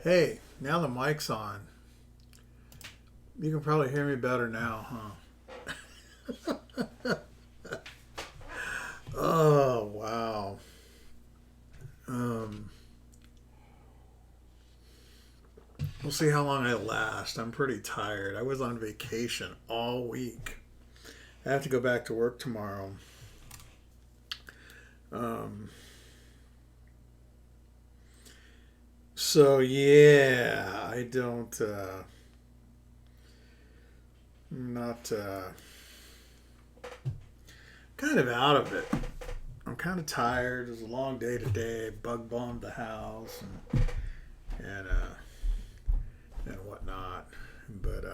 Hey, now the mic's on. You can probably hear me better now, huh? Oh, wow. Um, we'll see how long I last. I'm pretty tired. I was on vacation all week. I have to go back to work tomorrow. Um, so, yeah, I don't, not, kind of out of it. I'm kind of tired. It was a long day today. Bug bombed the house and whatnot. But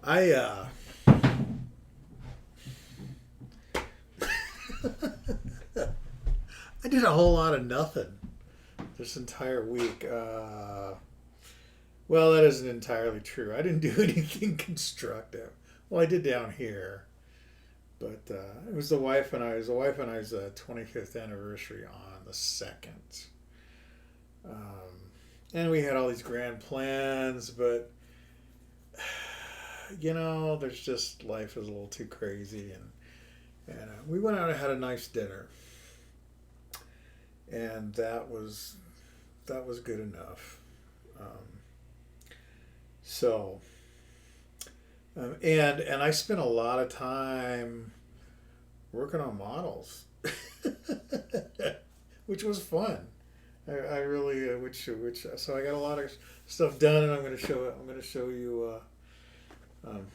I I did a whole lot of nothing this entire week. Well, that isn't entirely true. I didn't do anything constructive. Well, I did down here, but it was the wife and I's 25th anniversary on the second. And we had all these grand plans, but there's just life is a little too crazy, and we went out and had a nice dinner, and that was good enough. Um, so and I spent a lot of time working on models, which was fun. I really which so I got a lot of stuff done, and I'm going to show you.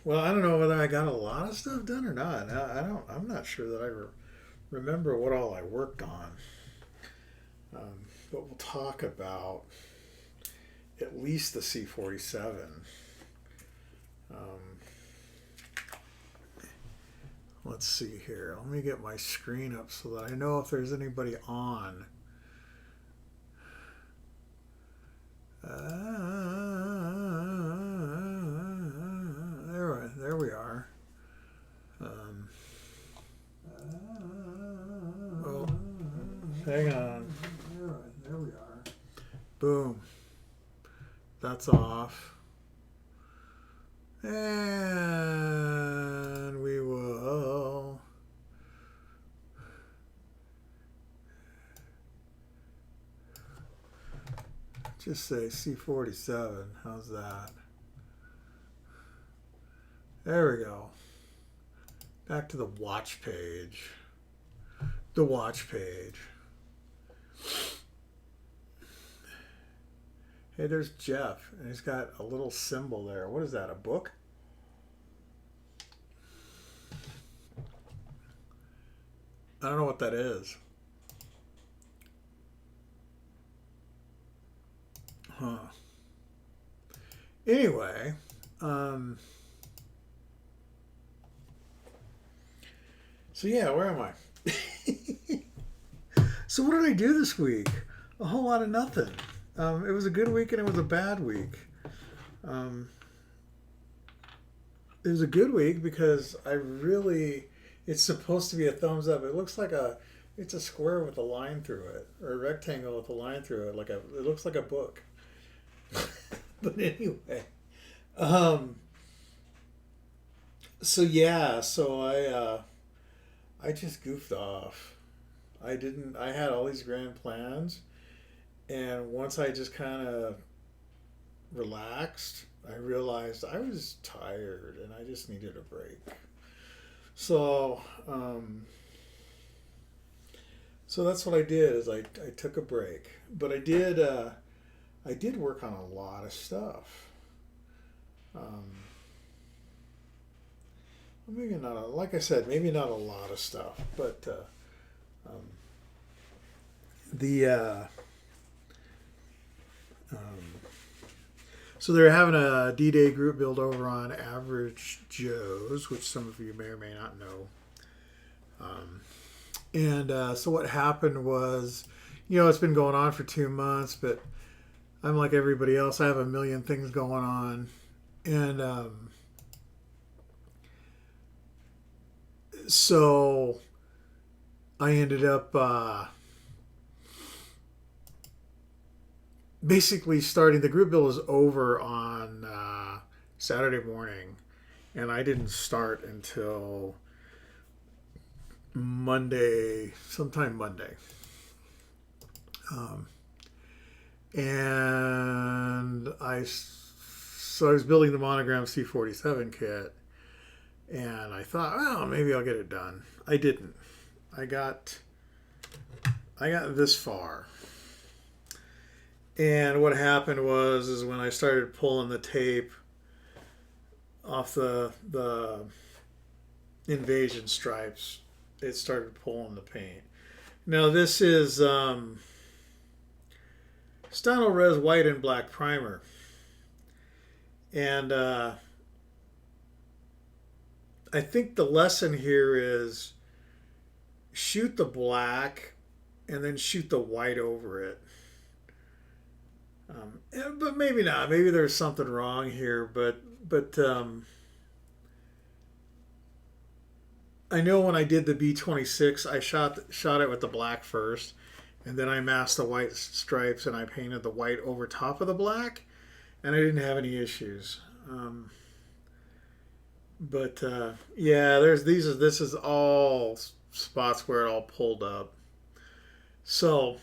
Well, I don't know whether I got a lot of stuff done or not. I don't. I'm not sure that I remember what all I worked on. But we'll talk about at least the C-47. Um, let's see here. Let me get my screen up so that I know if there's anybody on. There we are. Um, oh, hang on. There we are. Boom. That's off. And we will just say C-47. How's that? There we go. Back to the watch page. The watch page. Hey, there's Jeff, and he's got a little symbol there. What is that, a book? I don't know what that is. Huh. Anyway, so yeah, where am I? So what did I do this week? A whole lot of nothing. It was a good week and it was a bad week. Um, it was a good week because it's supposed to be a thumbs up. It's a square with a line through it, or a rectangle with a line through it. It looks like a book. But anyway, um, so yeah, I just goofed off. I had all these grand plans, and once I just kind of relaxed, I realized I was tired and I just needed a break. So, so that's what I did is I took a break, but I did work on a lot of stuff. Um, maybe not like I said, maybe not a lot of stuff, but um, the um, so they're having a D-Day group build over on Average Joe's, which some of you may or may not know. And so what happened was, it's been going on for 2 months, but I'm like everybody else. I have a million things going on, and so I ended up basically starting, the group build was over on Saturday morning, and I didn't start until Monday, sometime Monday. And so I was building the Monogram C-47 kit, and I thought, well, maybe I'll get it done. I didn't. I got this far. And what happened is when I started pulling the tape off the invasion stripes, it started pulling the paint. Now this is Stano Res white and black primer, and I think the lesson here is shoot the black and then shoot the white over it. But maybe not. Maybe there's something wrong here. But I know when I did the B-26, I shot it with the black first, and then I masked the white stripes and I painted the white over top of the black, and I didn't have any issues. Yeah, this is all spots where it all pulled up. So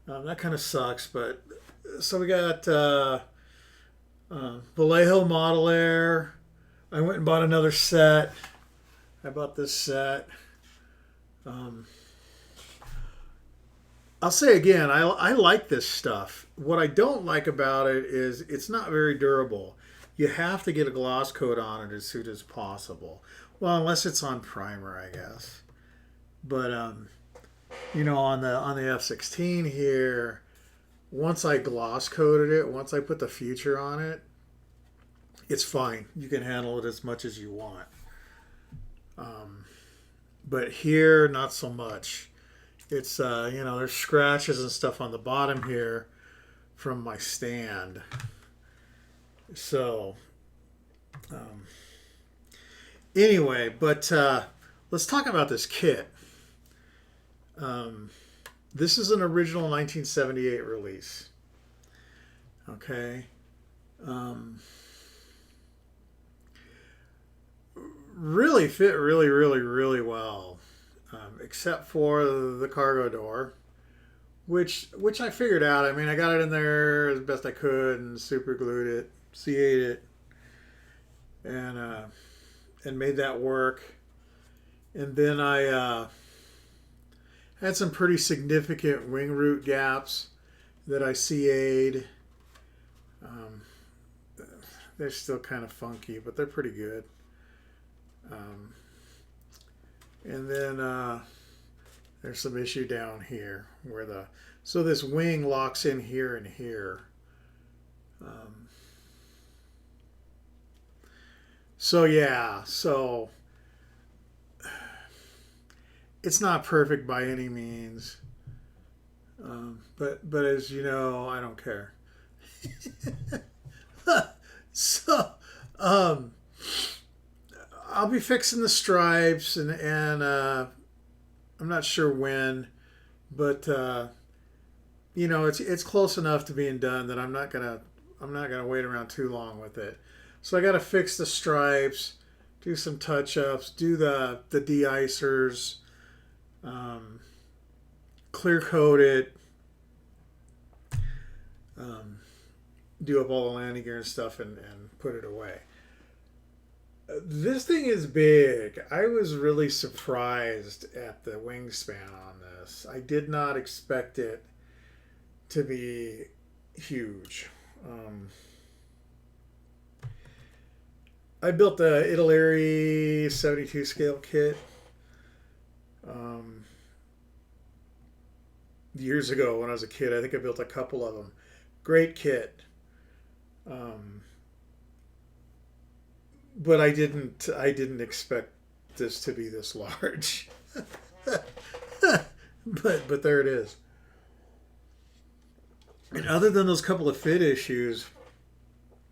that kind of sucks, but so we got Vallejo Model Air. I went and bought another set. I bought this set. I'll say again, I like this stuff. What I don't like about it is it's not very durable. You have to get a gloss coat on it as soon as possible. Well, unless it's on primer, I guess. But on the F-16 here, once I gloss coated it, once I put the future on it, it's fine. You can handle it as much as you want. But here, not so much. It's there's scratches and stuff on the bottom here from my stand. So anyway, but let's talk about this kit. This is an original 1978 release. Okay. Really fit really, really, really well. Except for the cargo door, which I figured out. I mean, I got it in there as best I could and super glued it, C8'd it, and made that work. And then I had some pretty significant wing root gaps that I CA'd. They're still kind of funky, but they're pretty good. And then there's some issue down here where so this wing locks in here and here. So it's not perfect by any means. But as you know, I don't care. So I'll be fixing the stripes and I'm not sure when, but it's close enough to being done that I'm not gonna wait around too long with it. So I got to fix the stripes, do some touch-ups, do the de-icers, clear coat it, do up all the landing gear and stuff, and put it away. This thing is big. I was really surprised at the wingspan on this. I did not expect it to be huge. I built the Italeri 72 scale kit years ago when I was a kid. I think I built a couple of them. Great kit. But I didn't expect this to be this large. but there it is. And other than those couple of fit issues,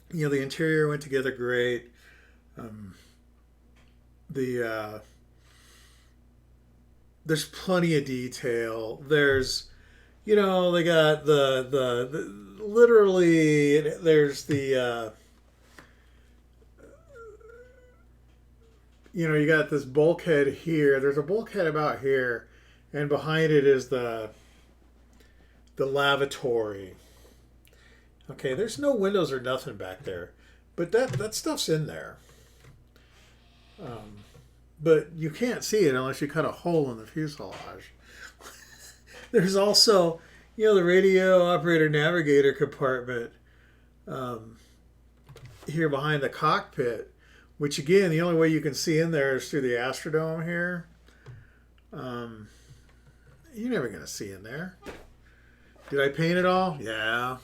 the interior went together great. There's plenty of detail. There's You know, they got the literally there's the you know, you got this bulkhead here. There's a bulkhead about here, and behind it is the lavatory. Okay, there's no windows or nothing back there, but that stuff's in there. Um, but you can't see it unless you cut a hole in the fuselage. There's also, you know, the radio operator navigator compartment um, here behind the cockpit, which again, the only way you can see in there is through the Astrodome here. Um, you're never going to see in there. Did I paint it all? Yeah.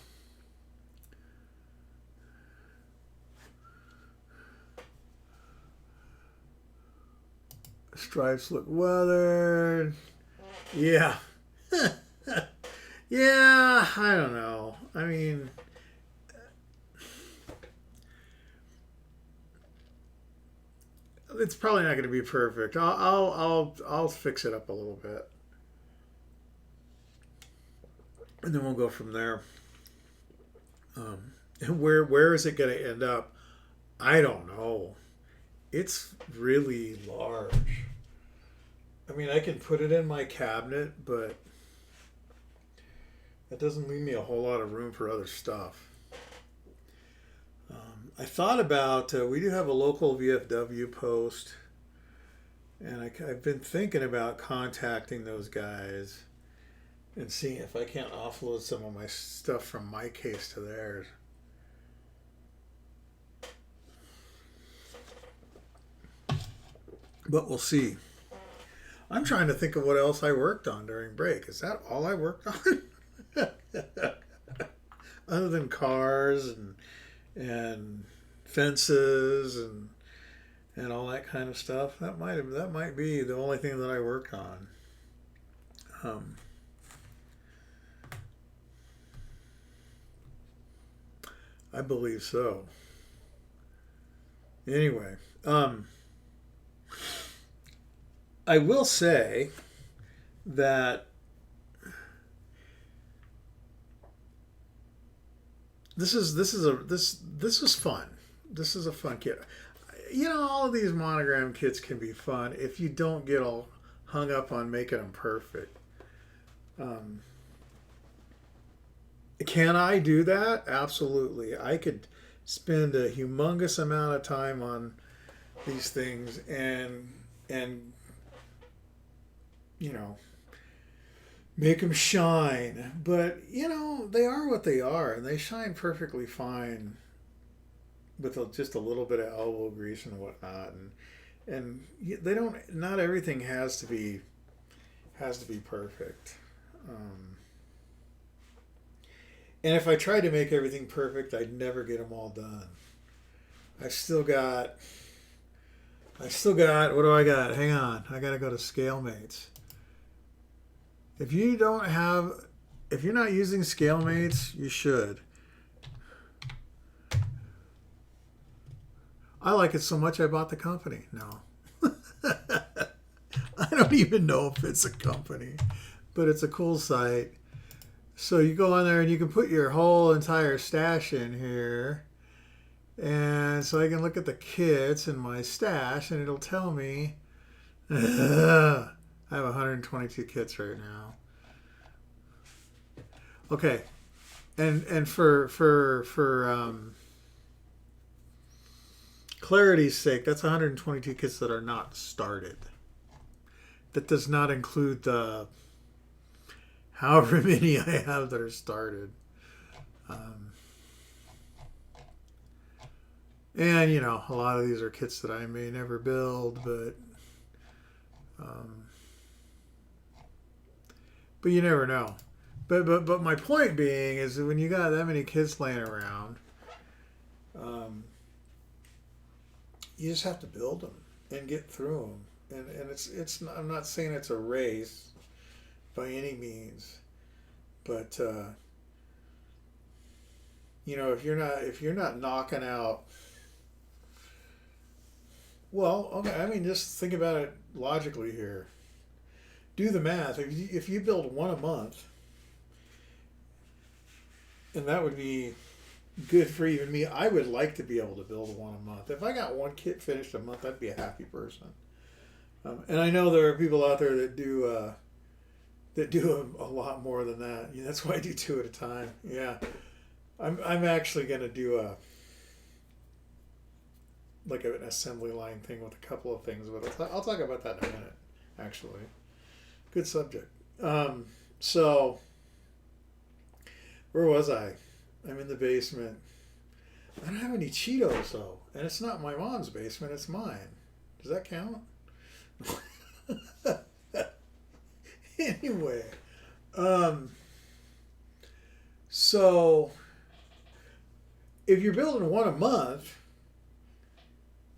Stripes look weathered. Yeah. Yeah, I don't know. I mean, it's probably not going to be perfect. I'll fix it up a little bit, and then we'll go from there. And where is it going to end up? I don't know. It's really large. I mean, I can put it in my cabinet, but that doesn't leave me a whole lot of room for other stuff. I thought about, we do have a local VFW post, and I've been thinking about contacting those guys and seeing if I can't offload some of my stuff from my case to theirs. But we'll see. I'm trying to think of what else I worked on during break. Is that all I worked on? Other than cars and fences and all that kind of stuff. That might be the only thing that I worked on. I believe so. Anyway, I will say that this was fun. This is a fun kit. You know, all of these monogram kits can be fun if you don't get all hung up on making them perfect. Can I do that? Absolutely. I could spend a humongous amount of time on these things and you know, make them shine. But you know, they are what they are, and they shine perfectly fine with just a little bit of elbow grease and whatnot. And they don't. Not everything has to be perfect. And if I tried to make everything perfect, I'd never get them all done. I still got. What do I got? Hang on. I got to go to ScaleMates. If you're not using ScaleMates, you should. I like it so much I bought the company. No. I don't even know if it's a company, but it's a cool site. So you go on there and you can put your whole entire stash in here. And so I can look at the kits in my stash and it'll tell me I have 122 kits right now. Okay. And for clarity's sake, that's 122 kits that are not started. That does not include the however many I have that are started. And, you know, a lot of these are kits that I may never build, but you never know. But my point being is that when you got that many kits laying around, you just have to build them and get through them. And it's not, I'm not saying it's a race by any means, but you know, if you're not knocking out, well, okay, I mean, just think about it logically here. Do the math. If you build one a month, and that would be good for even me. I would like to be able to build one a month. If I got one kit finished a month, I'd be a happy person. And I know there are people out there that do a lot more than that. Yeah, that's why I do two at a time. Yeah, I'm actually gonna do a like an assembly line thing with a couple of things, but I'll talk about that in a minute. Actually, good subject. So where was I? I'm in the basement. I don't have any Cheetos though, and it's not my mom's basement; it's mine. Does that count? Anyway, so if you're building one a month,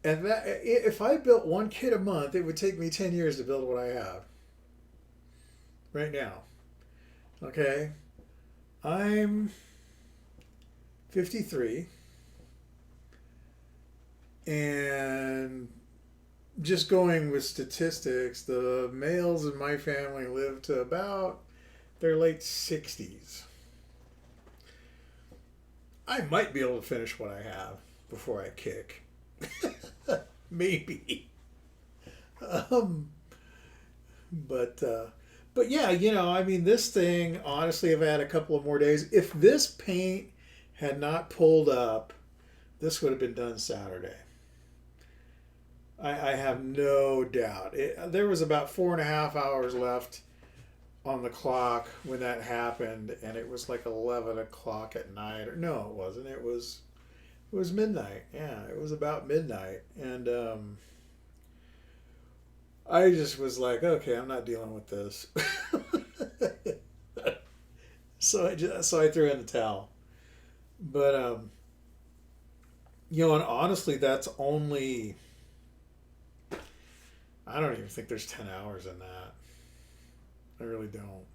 and that if I built one kit a month, it would take me 10 years to build what I have right now. Okay, I'm 53, and just going with statistics, the males in my family live to about their late 60s. I might be able to finish what I have before I kick. Maybe. But yeah, I mean, this thing, honestly, if I had a couple of more days, if this paint had not pulled up, this would have been done Saturday. I have no doubt. There was about 4.5 hours left on the clock when that happened, and it was like 11 o'clock at night. Or no, it wasn't. It was midnight. Yeah, it was about midnight, and I just was like, okay, I'm not dealing with this. So I threw in the towel. But and honestly, that's only. I don't even think there's 10 hours in that. I really don't.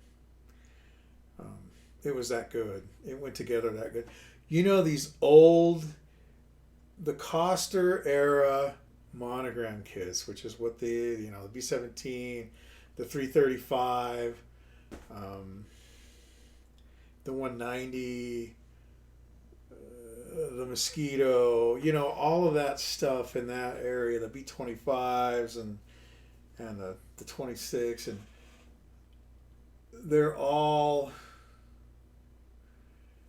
It was that good. It went together that good. These the Coster era monogram kits, which is what the B-17, the 335, the 190, the Mosquito, all of that stuff in that area, the B-25s and the 26, and they're all,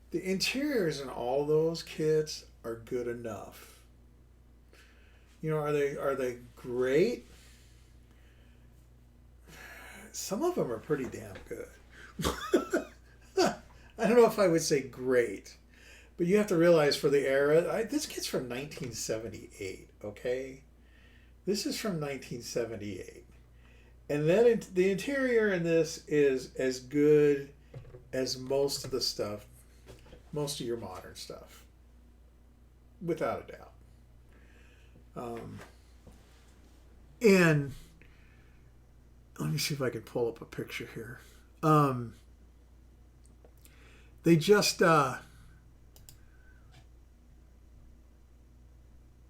the interiors in all those kits are good enough. Are they great? Some of them are pretty damn good. I don't know if I would say great, but you have to realize for the era, this kit's from 1978, okay? This is from 1978. And then the interior in this is as good as most of your modern stuff, without a doubt. And let me see if I can pull up a picture here. They just,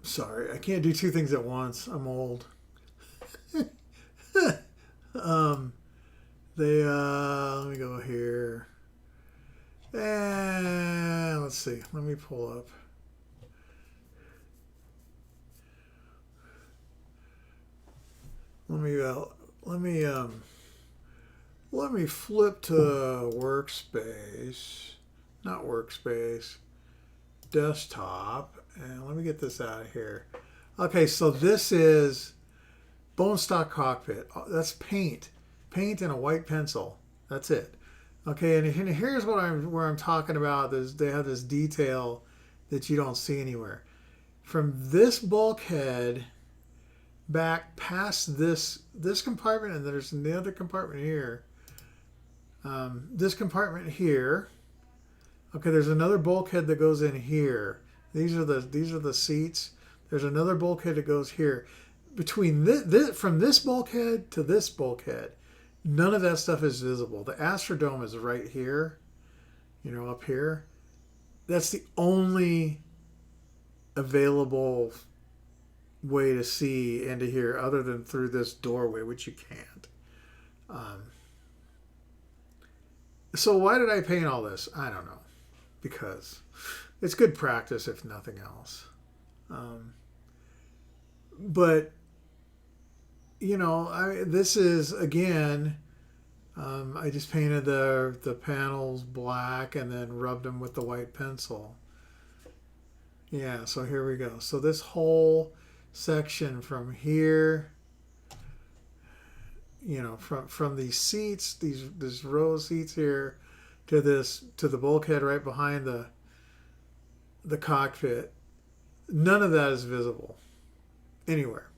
sorry, I can't do two things at once. I'm old. Let me go here. And let's see. Let me pull up. Let me flip to workspace, not workspace, desktop, and let me get this out of here. Okay, so this is bone stock cockpit. That's paint and a white pencil. That's it. Okay, and here's where I'm talking about. They have this detail that you don't see anywhere. From this bulkhead back past this compartment, and there's another compartment here. This compartment here. Okay, there's another bulkhead that goes in here. These are the seats. There's another bulkhead that goes here. Between from this bulkhead to this bulkhead, none of that stuff is visible. The Astrodome is right here, up here. That's the only available way to see and to hear, other than through this doorway, which you can't. So why did I paint all this? I don't know. because it's good practice if nothing else. But you know, this is again. I just painted the panels black and then rubbed them with the white pencil. Yeah, so here we go. So this whole section from here, you know, from these seats, this row of seats here, to the bulkhead right behind the cockpit, none of that is visible anywhere.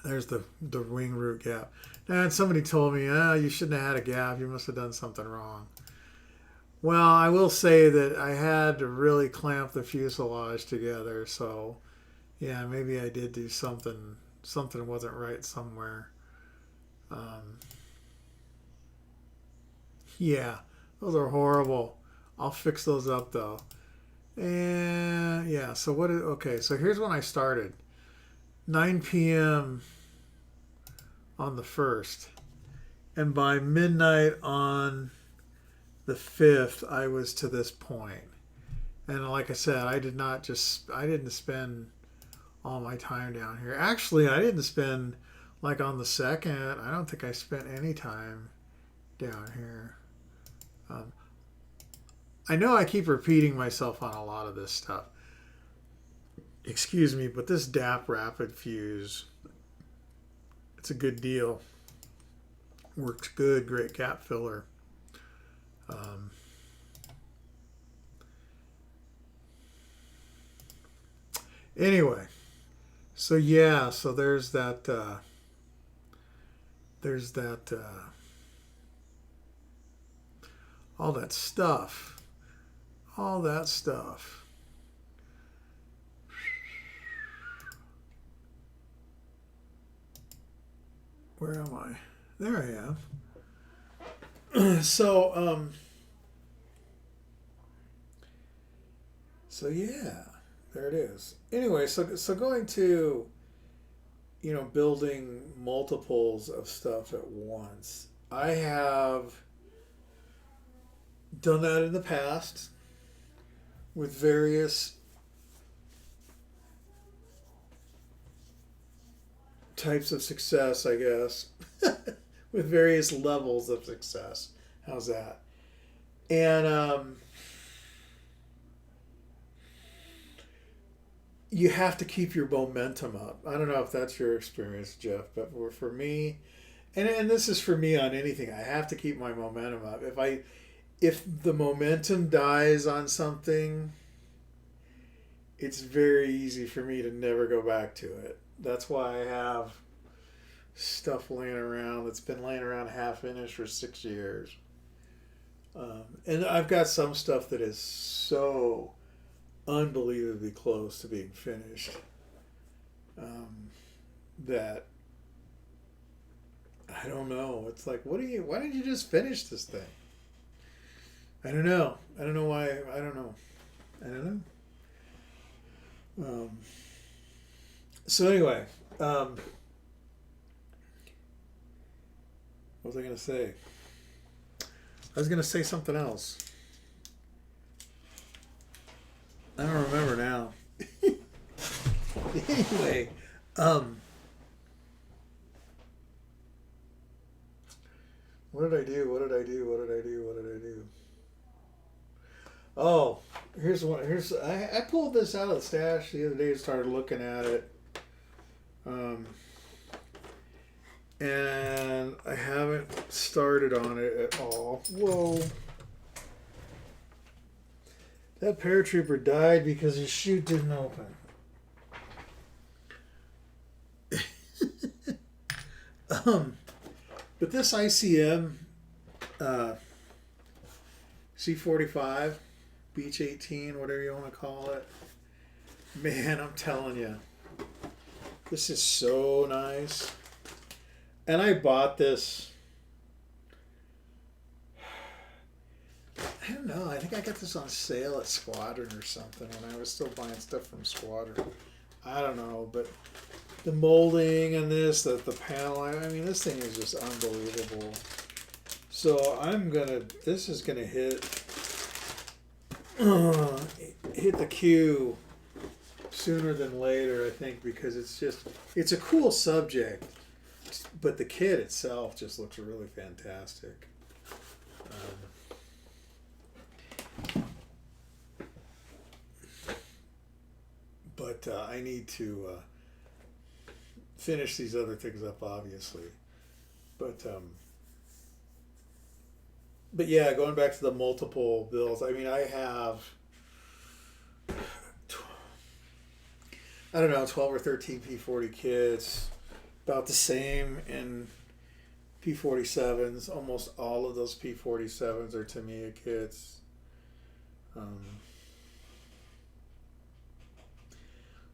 There's the wing root gap. And somebody told me, you shouldn't have had a gap. You must have done something wrong. Well, I will say that I had to really clamp the fuselage together. So, yeah, maybe I did do something. Something wasn't right somewhere. Yeah, those are horrible. I'll fix those up, though. And, yeah, so okay, so here's when I started. 9 p.m. on the 1st. And by midnight on the 5th, I was to this point. And like I said, I didn't spend all my time down here. Actually, I didn't spend, like on the 2nd, I don't think I spent any time down here. I know I keep repeating myself on a lot of this stuff. Excuse me, but this DAP Rapid Fuse, it's a good deal. Works good, great gap filler. Anyway, so yeah, so there's that all that stuff. Where am I? There I am. So yeah, there it is. Anyway, so going to, you know, building multiples of stuff at once. I have done that in the past with various types of success, I guess, with various levels of success. How's that? And you have to keep your momentum up. I don't know if that's your experience, Jeff, but for me, and this is for me on anything, I have to keep my momentum up. If the momentum dies on something, it's very easy for me to never go back to it. That's why I have stuff laying around that's been laying around half finished for 6 years. And I've got some stuff that is so unbelievably close to being finished that I don't know. It's like, why didn't you just finish this thing? I don't know. I don't know why. I don't know. So anyway, what was I going to say? I was going to say something else. I don't remember now. Anyway, what did I do? Oh, here's one. I pulled this out of the stash the other day and started looking at it. And I haven't started on it at all. Whoa. That paratrooper died because his chute didn't open. But this ICM C-45, Beach 18, whatever you want to call it, man, I'm telling you, this is so nice. And I bought this, I don't know, I think I got this on sale at Squadron or something when I was still buying stuff from Squadron. I don't know, but the molding and the panel, I mean, this thing is just unbelievable. So this is gonna hit the queue sooner than later, I think, because it's a cool subject, but the kit itself just looks really fantastic. But I need to finish these other things up, obviously. But yeah, going back to the multiple builds, I mean, I have, I don't know, 12 or 13 P40 kits, about the same in P47s. Almost all of those P47s are Tamiya kits.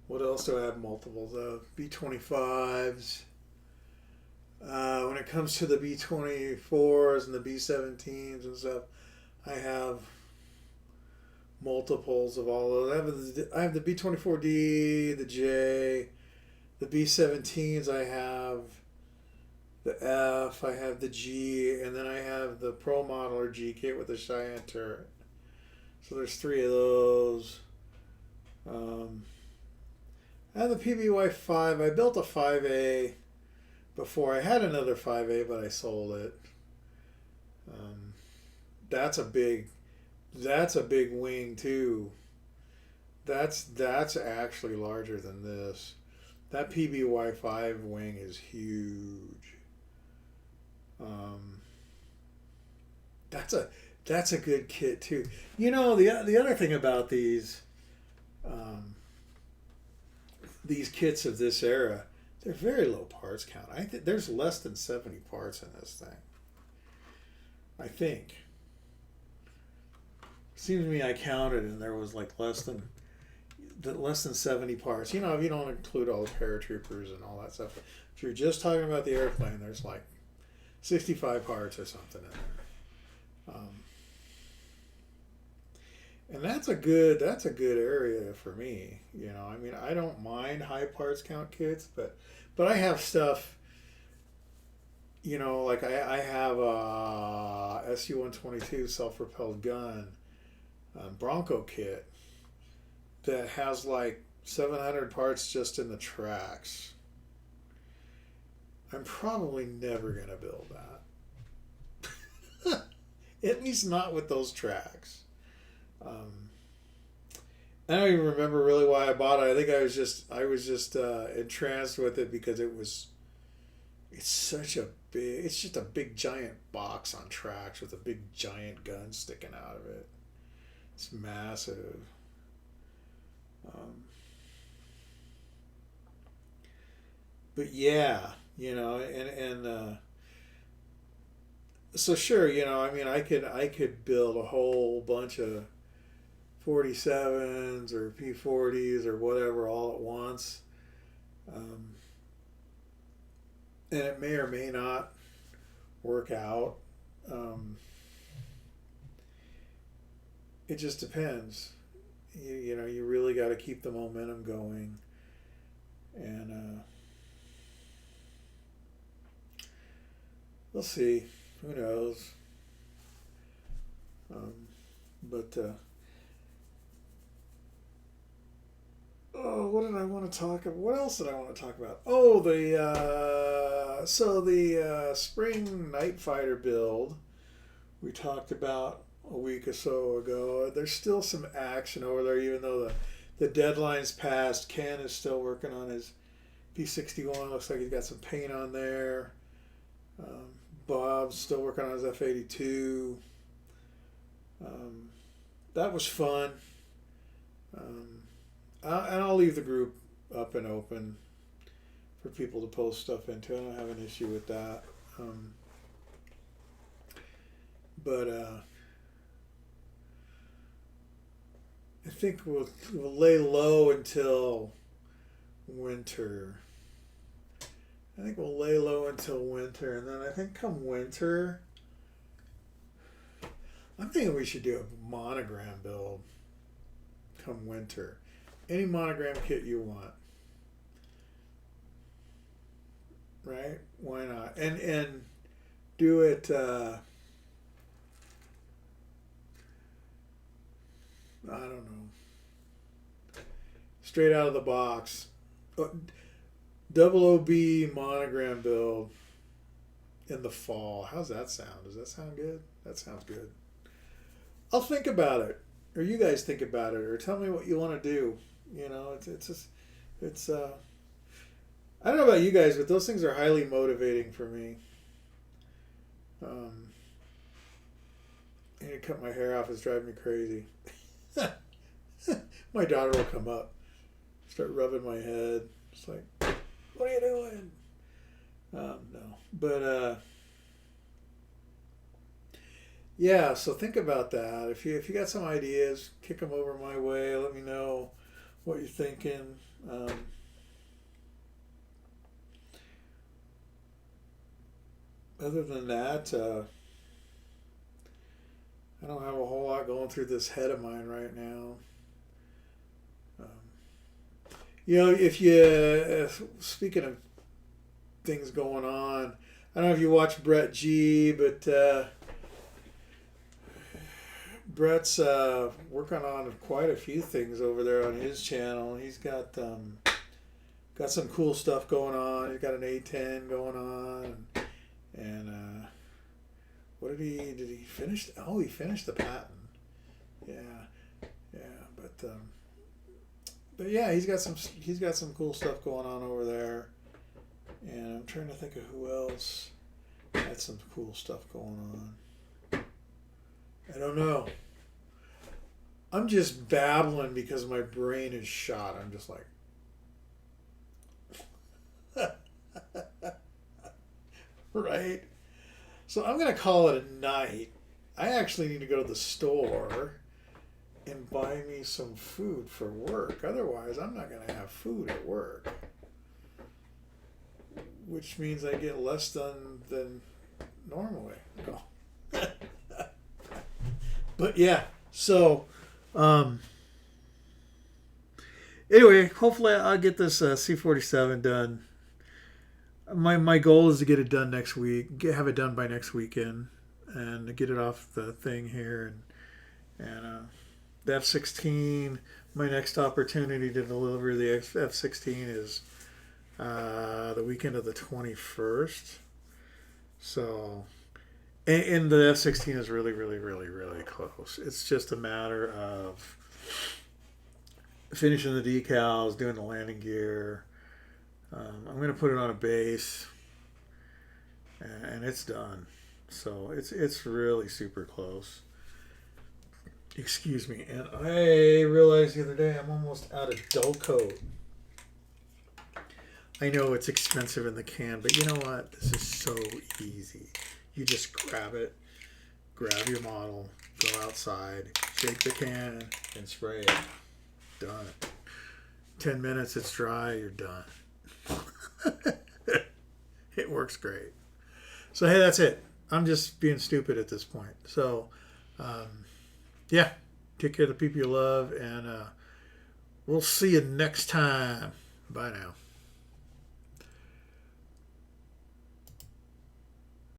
What else do I have multiples of? B25s. When it comes to the B24s and the B17s and stuff, I have multiples of all of those. I have the B24D, the J, the B17s. I have the F, I have the G, and then I have the Pro Modeler G kit with the Cheyenne turret. So there's 3 of those. I have the PBY5. I built a 5A before. I had another 5A, but I sold it. That's a big wing too. That's actually larger than this. That PBY5 wing is huge. That's a good kit too. You know, the other thing about these kits of this era, they're very low parts count. I think there's less than 70 parts in this thing. I think. Seems to me I counted and there was like less than 70 parts. You know, if you don't include all the paratroopers and all that stuff. If you're just talking about the airplane, there's like 65 parts or something in there. And that's a good area for me. You know, I mean, I don't mind high parts count kits, but I have stuff. You know, like I have a SU-122 self-propelled gun Bronco kit that has like 700 parts just in the tracks. I'm probably never gonna build that. At least not with those tracks. I don't even remember really why I bought it. I think I was just entranced with it because it's just a big giant box on tracks with a big giant gun sticking out of it. It's massive. But yeah, you know, and so sure, you know, I mean, I could build a whole bunch of 47s or P40s or whatever all at once, and it may or may not work out. It just depends. You know, you really got to keep the momentum going, and we'll see. Who knows? But oh, what did I want to talk about? What else did I want to talk about? Oh, the spring night fighter build we talked about a week or so ago. There's still some action over there, even though the deadline's passed. Ken is still working on his P61. Looks like he's got some paint on there. Bob's still working on his F82. That was fun. And I'll leave the group up and open for people to post stuff into. I don't have an issue with that. But I think we'll lay low until winter. And then I think come winter, I'm thinking we should do a monogram build come winter. Any monogram kit you want. Right? Why not? And do it I don't know. Straight out of the box. Double OB monogram build in the fall. How's that sound? Does that sound good? That sounds good. I'll think about it, or you guys think about it, or tell me what you want to do. You know, it's I don't know about you guys, but those things are highly motivating for me. I need to cut my hair off. It's driving me crazy. My daughter will come up, start rubbing my head. It's like, what are you doing? No, but yeah. So think about that. If you got some ideas, kick them over my way. Let me know what you're thinking. Other than that, I don't have a whole lot going through this head of mine right now. You know, if you speaking of things going on, I don't know if you watch Brett G, but Brett's working on quite a few things over there on his channel. He's got some cool stuff going on. He's got an A10 going on, and what did he finish? Oh, he finished the patent. Yeah, but yeah, he's got some cool stuff going on over there, and I'm trying to think of who else had some cool stuff going on. I don't know. I'm just babbling because my brain is shot. I'm just like, right? So I'm going to call it a night. I actually need to go to the store and buy me some food for work. Otherwise, I'm not going to have food at work. Which means I get less done than normally. No. But yeah, so anyway, hopefully I'll get this C-47 done. My goal is to get it done next week, have it done by next weekend, and get it off the thing here. And the F-16, my next opportunity to deliver the F-16 is the weekend of the 21st. So, and the F-16 is really, really, really, really close. It's just a matter of finishing the decals, doing the landing gear. I'm going to put it on a base, and it's done. So it's really super close. Excuse me. And I realized the other day I'm almost out of dull coat. I know it's expensive in the can, but you know what? This is so easy. You just grab it, grab your model, go outside, shake the can, and spray it. Done. 10 minutes, it's dry, you're done. It works great. So hey, that's it. I'm just being stupid at this point. So yeah, take care of the people you love, and we'll see you next time. Bye now.